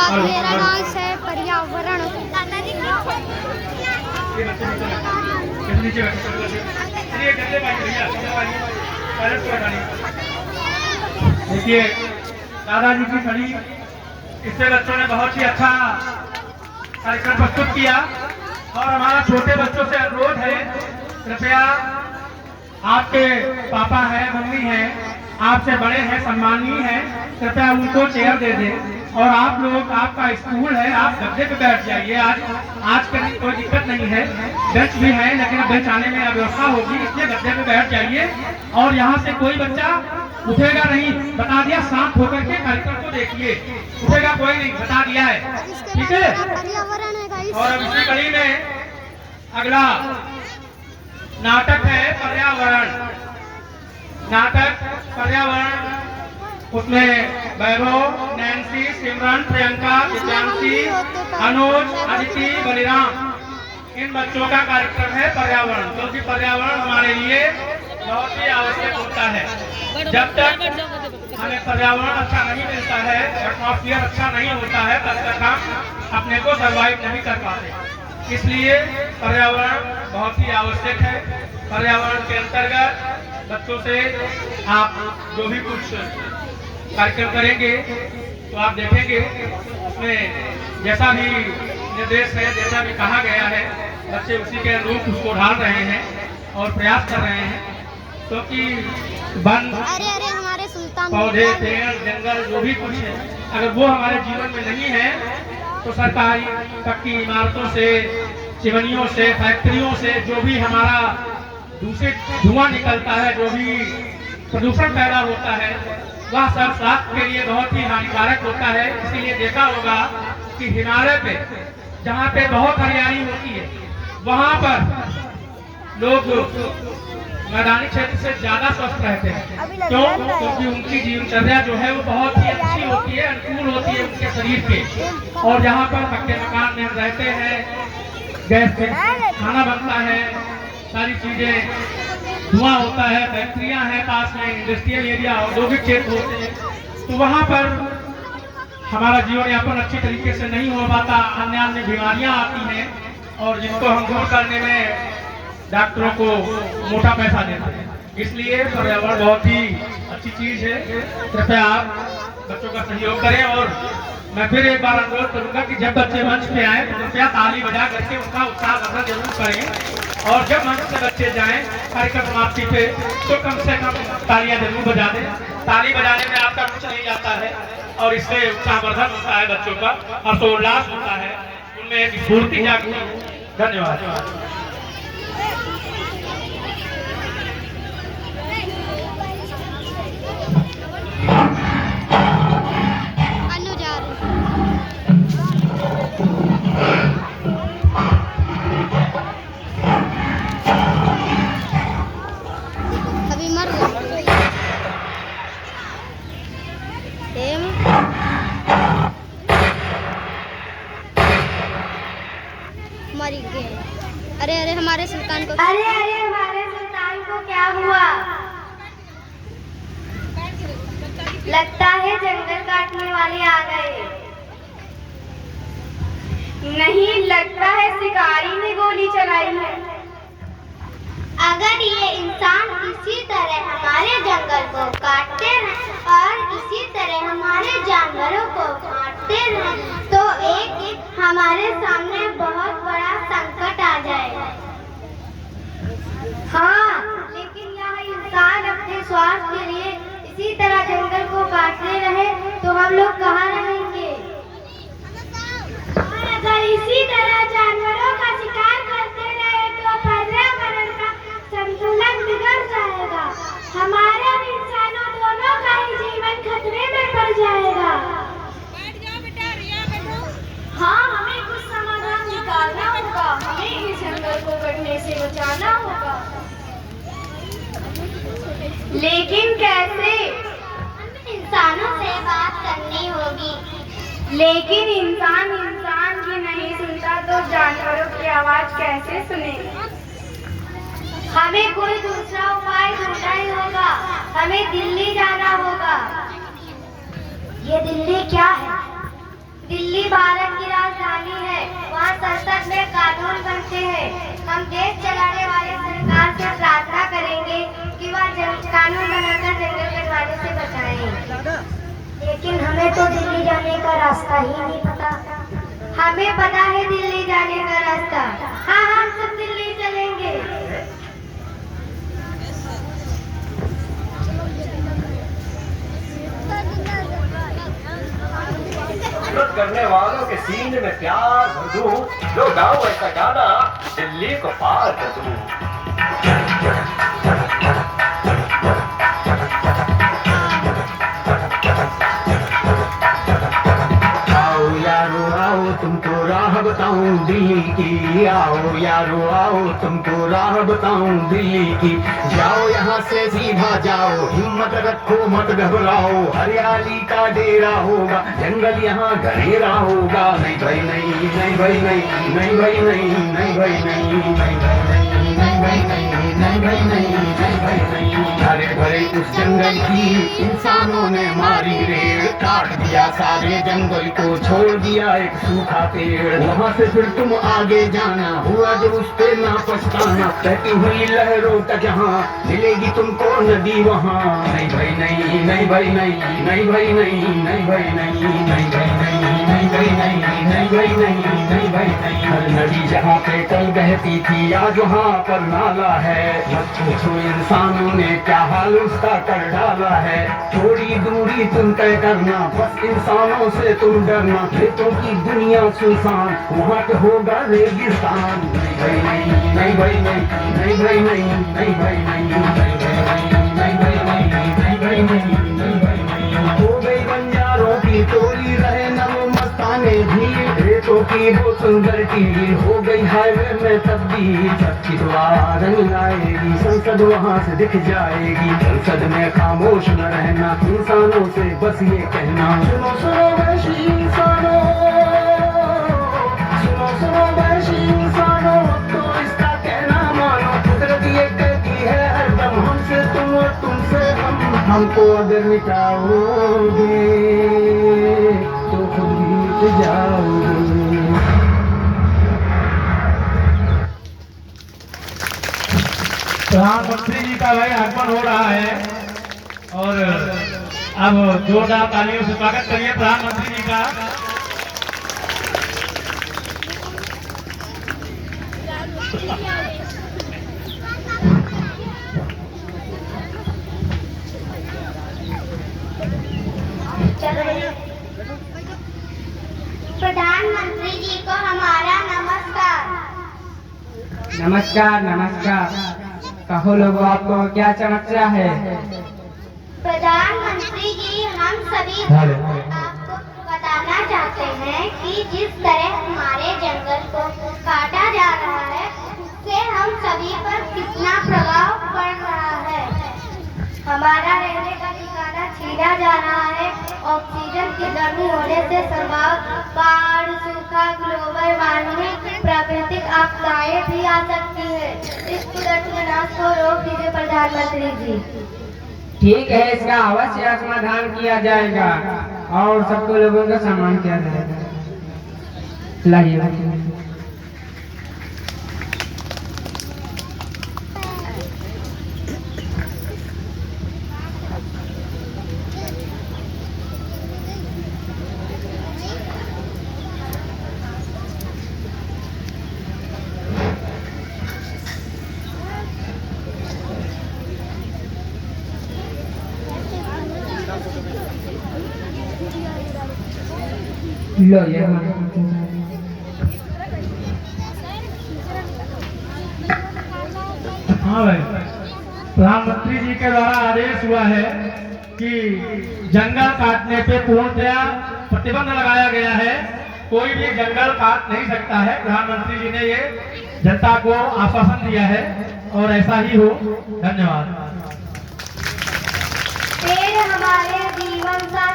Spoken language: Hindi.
धन्यवाद। मेरा नाम है पर्यावरण। देखिए दादाजी की छड़ी, इससे बच्चों ने बहुत ही अच्छा कार्यक्रम प्रस्तुत किया और हमारा छोटे बच्चों से अनुरोध है, कृपया आपके पापा हैं, मम्मी हैं, आपसे बड़े हैं, सम्मानीय हैं, कृपया उनको चेयर दे दें और आप लोग, आपका स्कूल है, आप गद्दे पे बैठ जाइए। आज के दिन कोई दिक्कत नहीं है, बेंच भी है, लेकिन बेंच आने में अव्यवस्था होगी, इसलिए गद्दे पे बैठ जाइए और यहाँ से कोई बच्चा उठेगा नहीं, बता दिया। शांत होकर के कार्यक्रम को देखिए, उठेगा कोई नहीं, बता दिया है, ठीक है। और अब इसी कड़ी में अगला नाटक है पर्यावरण। नाटक पर्यावरण, उसमें वैभव, नैन्सी, सिमरन, प्रियंका, दिव्यांशी, अनुज, अदिति, बलिराम, इन बच्चों का कार्यक्रम है पर्यावरण। क्योंकि पर्यावरण हमारे लिए बहुत ही आवश्यक होता है। जब तक हमें पर्यावरण अच्छा नहीं मिलता है, एटमॉस्फेयर अच्छा नहीं होता है, तब तक हम अपने को सर्वाइव नहीं कर पाते। इसलिए पर्यावरण बहुत ही आवश्यक है। पर्यावरण के अंतर्गत बच्चों से आप जो भी कुछ कार्यक्रम करेंगे तो आप देखेंगे उसमें जैसा भी निर्देश है, जैसा भी कहा गया है, बच्चे उसी के अनुरूप उसको ढाल रहे हैं और प्रयास कर रहे हैं। क्योंकि वन, पौधे, पेड़, जंगल जो भी कुछ है, अगर वो हमारे जीवन में नहीं है तो सरकारी पक्की इमारतों से, चिमनियों से, फैक्ट्रियों से जो भी हमारा दूषित धुआं निकलता है, जो भी प्रदूषण पैदा होता है, वह सब स्वास्थ्य के लिए बहुत ही हानिकारक होता है। इसीलिए देखा होगा कि हिमालय पे जहाँ पे बहुत हरियाली होती है, वहाँ पर लोग मैदानी क्षेत्र से ज्यादा स्वस्थ रहते हैं। क्यों? क्योंकि उनकी जीवनचर्या जो है वो बहुत ही अच्छी होती है, अनुकूल होती है उनके शरीर के। और जहाँ पर पक्के मकान में रहते हैं, गैस पे खाना बनता है, सारी चीजें, धुआं होता है, फैक्ट्रियां हैं पास में, इंडस्ट्रियल एरिया, औद्योगिक क्षेत्र होते हैं, तो वहाँ पर हमारा जीवन यापन अच्छी तरीके से नहीं हो पाता। अन्य अन्य बीमारियां आती हैं और जिनको हम दूर करने में डॉक्टरों को मोटा पैसा देते हैं। इसलिए पर्यावरण बहुत ही अच्छी चीज है। कृपया आप बच्चों का सहयोग करें और मैं फिर एक बार अनुरोध करूंगा कि जब बच्चे मंच पे आए तो कृपया ताली बजा करके उनका उत्साह वर्धन जरूर करें और जब मंच से बच्चे जाएं कार्यक्रम समाप्ति पे तो कम से कम तालियां जरूर बजा दें। ताली बजाने में आपका रुचि नहीं जाता है और इससे उत्साहवर्धन होता है, बच्चों का हर्षोल्लास होता है, उनमें एक स्फूर्ति जागती है। धन्यवाद। अरे अरे हमारे सुल्तान को, अरे अरे हमारे सुल्तान को क्या हुआ? लगता है जंगल काटने वाले आ गए। नहीं, लगता है शिकारी ने गोली चलाई है। अगर ये इंसान इसी तरह हमारे जंगल को काटते रहे और इसी तरह हमारे जानवरों को काटते रहे तो एक हमारे सामने बहुत बड़ा संकट आ जाएगा। हाँ, लेकिन यह इंसान अपने स्वार्थ के लिए इसी तरह जंगल को काटते रहे तो हम लोग कहाँ रहेंगे? और अगर इसी तरह जानवरों का शिकार करते रहे तो पर्यावरण का संतुलन बिगड़ जाएगा। हमारे और इंसानों दोनों का ही जीवन खतरे में पड़ जाएगा। हाँ, हमें कुछ समाधान निकालना होगा। हमें इस जंगल को कटने से बचाना होगा। लेकिन कैसे? हमें इंसानों से बात करनी होगी। लेकिन इंसान की नहीं सुनता तो जानवरों की आवाज कैसे सुनेगा? हमें कोई दूसरा उपाय ढूंढना ही होगा। हमें दिल्ली जाना होगा। ये दिल्ली क्या है? दिल्ली दिल्ली भारत की राजधानी है। वहाँ संसद में कानून बनते हैं। हम देश चलाने वाले सरकार से प्रार्थना करेंगे कि वह कानून बनाकर जंगल कटवाने से बचाएं। लेकिन हमें तो दिल्ली जाने का रास्ता ही नहीं पता। हमें पता है दिल्ली जाने का रास्ता। हाँ, हम सब दिल्ली चलेंगे। विरोध करने वालों के सीने में प्यार भर दूं, लो गाओ ऐसा गाना, दिल्ली को पार कर दूं। आओ यारो आओ तुमको राह बताऊं दिल्ली की, आओ यारो आओ तुमको राह बताऊं दिल्ली की। जाओ यहाँ से सीधा जाओ, हिम्मत रखो मत घबराओ, हरियाली का डेरा होगा, जंगल यहाँ घनेरा होगा। नहीं भाई नहीं, नहीं भाई नहीं, नहीं भाई नहीं, नहीं भाई नहीं, नहीं भाई नहीं, नहीं भाई नहीं, नहीं भाई नहीं, नहीं भाई नहीं। हरे भरे उस जंगल की इंसानों ने मारी रेड़, काट दिया सारे जंगल को, छोड़ दिया एक सूखा पेड़। वहाँ से फिर तुम आगे जाना, हुआ जो उस पे ना पछताना, बहती हुई लहरों का जहाँ मिलेगी तुमको नदी वहाँ। नहीं भाई नहीं, नहीं भाई नहीं, नहीं भाई नहीं, नहीं भाई नहीं, नहीं भाई नहीं, नहीं भाई नहीं, नहीं भाई नहीं, नहीं भाई नहीं। हर नदी जहाँ पे कल बहती थी आज वहाँ पर नाला है, मत पूछो इंसानों ने क्या हाल उसका कर डाला है। थोड़ी दूरी तुम तय करना, बस इंसानों से तुम डरना, खेतों की दुनिया सुनसान, वहाँ पे होगा रेगिस्तान। नहीं भाई नहीं, नहीं भाई नहीं, नहीं भाई नहीं, नहीं भाई नहीं, नहीं भाई नहीं, नहीं भाई नहीं, नहीं भाई नहीं, नहीं भाई नहीं। हो गई बंजारों की टोली, रहे नमो मस्ताने भीड़, खेतों की वो सुंदर टील, हो गई हाईवे में तब्दील। सबकी दुआ रंग लाएगी, संसद वहाँ से दिख जाएगी, संसद में खामोश न रहना, इंसानों से बस ये कहना, सुनो सुनो वैशी इंसानों, सुनो सुनो वैशी इंसानों, तो इसका कहना मानो, कुदरत ये कहती है हरदम, हमसे तुम और तुमसे हमको अगर मिटाओगे तो खुद ही मिट जाओगे। प्रधानमंत्री जी का भाई आगमन हो रहा है और अब जोरदार तालियों से स्वागत करिए प्रधानमंत्री जी का। प्रधानमंत्री जी को हमारा नमस्कार। नमस्कार नमस्कार। कहो लोगों, आपको क्या समस्या है? प्रधानमंत्री जी, हम सभी आपको बताना चाहते हैं कि जिस तरह हमारे जंगल को काटा जा रहा है, उससे हम सभी पर कितना प्रभाव पड़ रहा है। हमारा रहने का ठिकाना छीना जा रहा है। ऑक्सीजन की कमी होने से संभाव बाढ़, सूखा, ग्लोबल वार्मिंग, प्राकृतिक आपदाएं भी आ सकती है। इस कुदरती विनाश को रोक दीजिए प्रधानमंत्री जी। ठीक है, इसका अवश्य समाधान किया जाएगा और सबको लोगों का सम्मान किया जाएगा। लाइए लो ये हाँ भाई, प्रधानमंत्री जी के द्वारा आदेश हुआ है कि जंगल काटने पे पूर्णतया प्रतिबंध लगाया गया है। कोई भी जंगल काट नहीं सकता है। प्रधानमंत्री जी ने ये जनता को आश्वासन दिया है और ऐसा ही हो। धन्यवाद। पेड़ हमारे जीवन का